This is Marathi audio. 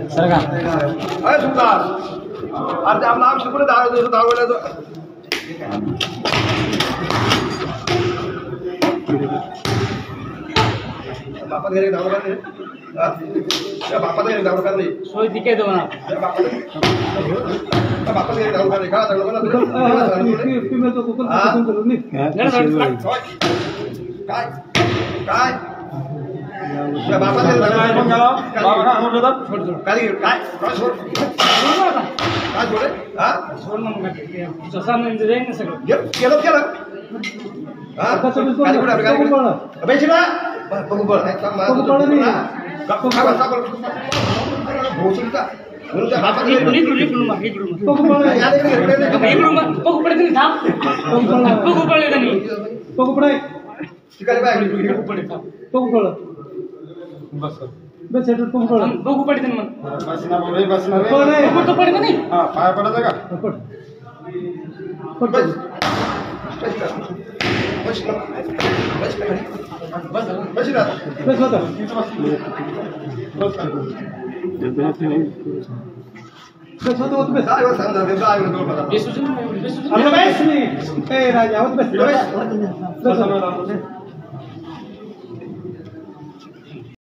सर का अरे सुतार अरे आपला आम शिकून धावला बापा घरी धावला नाही बापा घरी धावला नाही सोय तिके दो ना बापा घरी धावला नाही का धावला काय काय बापा घरी धावला काय काय सोड काय सोडे हा सोड मग जसा म्हणजे जाईल ना सगळं केलं केलं हा काय कुठे काय बेच ना बघू बळ नाही गप्पा खा बसा बळ भोसडी का म्हणून त्या बापा घरी बघू पडे तुम्ही थांब बघू पडले त्यांनी बघू पडे शिकायला बाय बघू पड बस बस सेट बघू पड बघू पडे त्यांनी मग बसना बोले बसना रे तो पडे का नाही हां पाय पडायचं का पड पड बस बस होता बस होता होत बस काय सांगा ते काय बेसुजन अरे बस नाही ए राजा होत बस बस